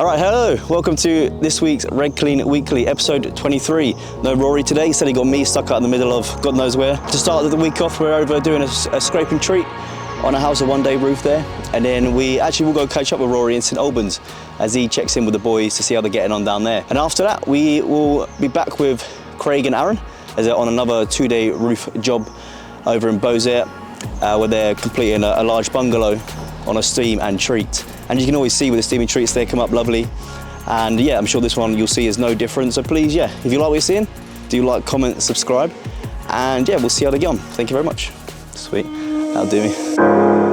All right, hello. Welcome to this week's RedClean Weekly, episode 23. No Rory today. He said he got me stuck out in the middle of God knows where. To start the week off, we're over doing a scrape and treat on a house, a one-day roof there. And then we actually will go catch up with Rory in St Albans as he checks in with the boys to see how they're getting on down there. And after that, we will be back with Craig and Aaron as they're on another 2-day roof job over in Beauxert, where they're completing a large bungalow on a steam and treat. And you can always see with the steaming treats, they come up lovely. And yeah, I'm sure this one you'll see is no different. So please, yeah, if you like what you're seeing, do like, comment, subscribe. And yeah, we'll see how they get on. Thank you very much. Sweet, that'll do me.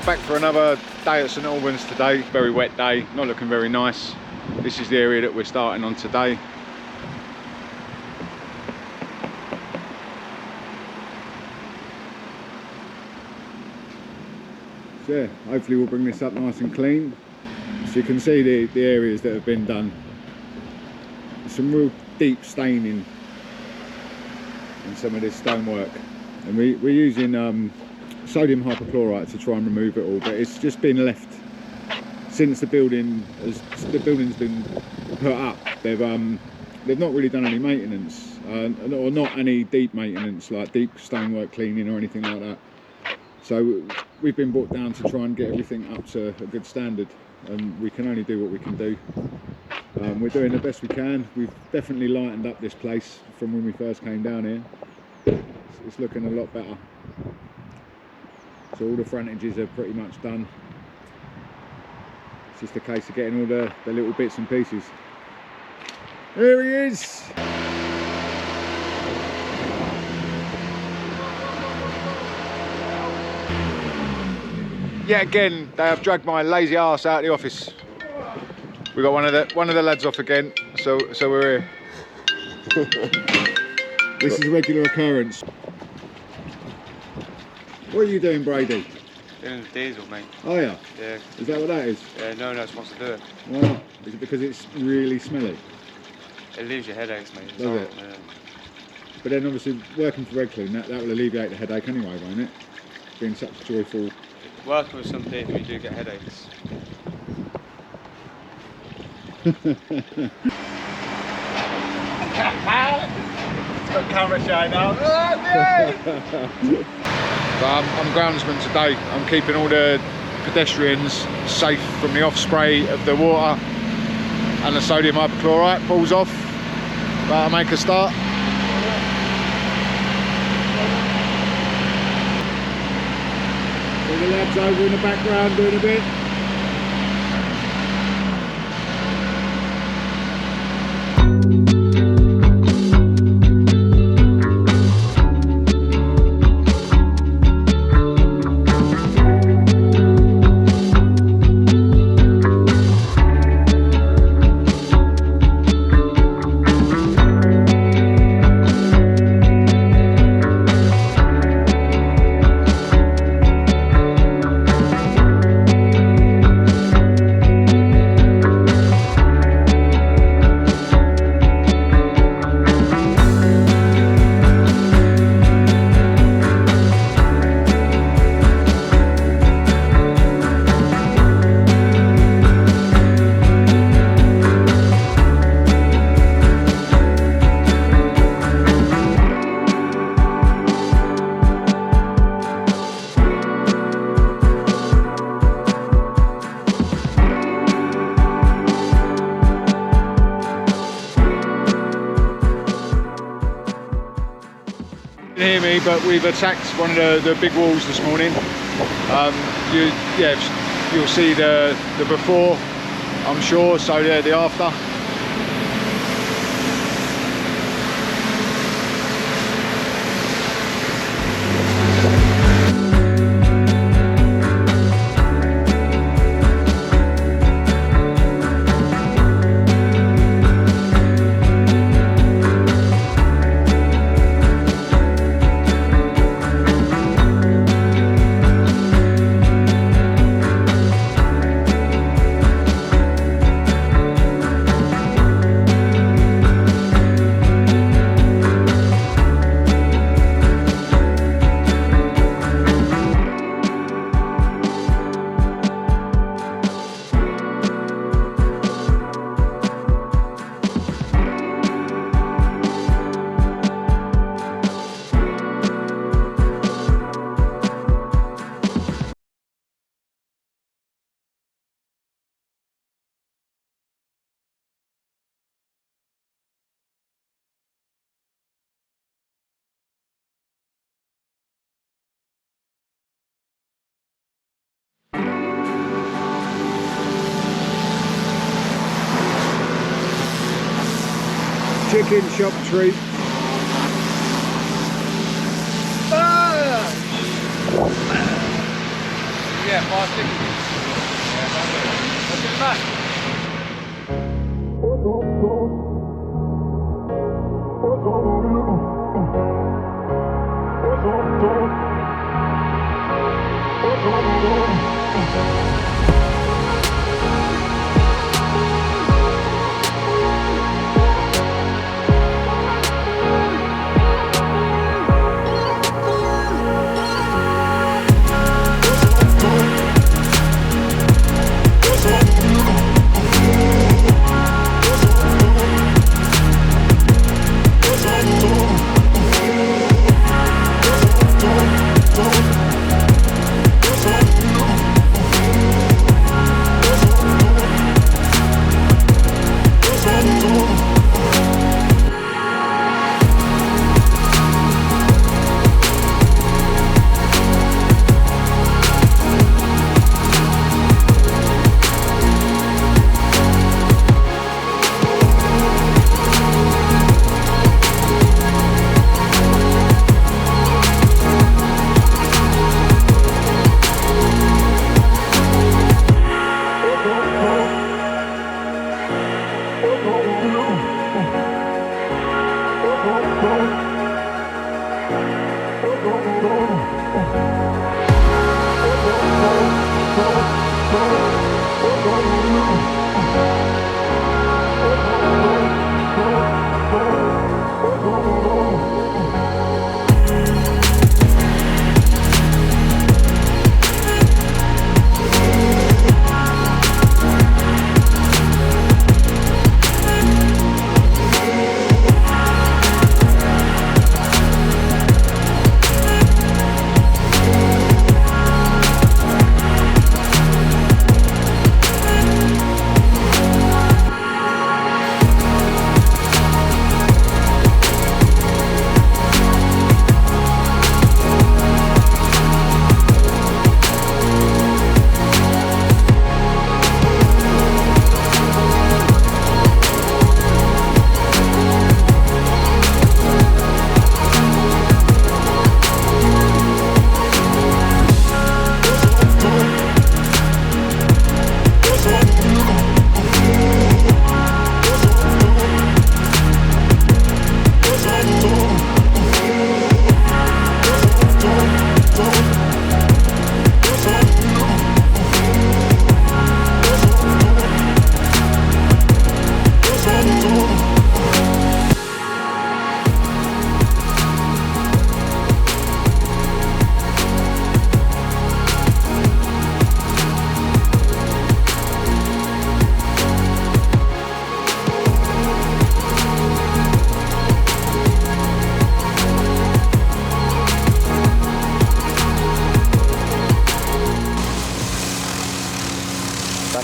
Back for another day at St Albans today. Very wet day, not looking very nice. This is the area that we're starting on today. So yeah, hopefully we'll bring this up nice and clean. So you can see the areas that have been done. There's some real deep staining in some of this stonework. And we're using sodium hypochlorite to try and remove it all, but it's just been left since the building's been put up. They've they've not really done any maintenance, or not any deep maintenance, like deep stonework cleaning or anything like that. So we've been brought down to try and get everything up to a good standard, and we can only do what we can do. We're doing the best we can. We've definitely lightened up this place from when we first came down here. It's looking a lot better. So all the frontages are pretty much done. It's just a case of getting all the little bits and pieces. Here he is! Yet again, they have dragged my lazy arse out of the office. We got one of the lads off again, so we're here. This is a regular occurrence. What are you doing, Brady? Doing the diesel, mate. Oh yeah? Yeah. Is that what that is? Yeah, no one else wants to do it. Well, is it because it's really smelly? It leaves you headaches, mate. Does it? Yeah. But then obviously working for RedClean, that will alleviate the headache anyway, won't it? Being such a joyful... Working with some people, you do get headaches. It's got camera shy now. I'm groundsman today. I'm keeping all the pedestrians safe from the off spray of the water and the sodium hypochlorite. Pulls off. About to make a start. All the lads over in the background doing a bit. Hear me, but we've attacked one of the big walls this morning. You'll see the before, I'm sure, so the after. Chicken shop treat. Yeah, 5 chickens. Yeah, that's it. That's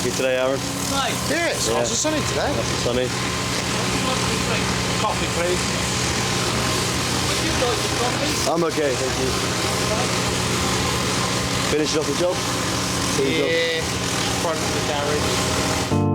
Happy today, Aaron? Nice. Yeah, it's nice and sunny today. Nice and sunny. Coffee, please. Would you like the coffee? I'm okay, thank you. Finishing off the job? Yeah, front of the garage.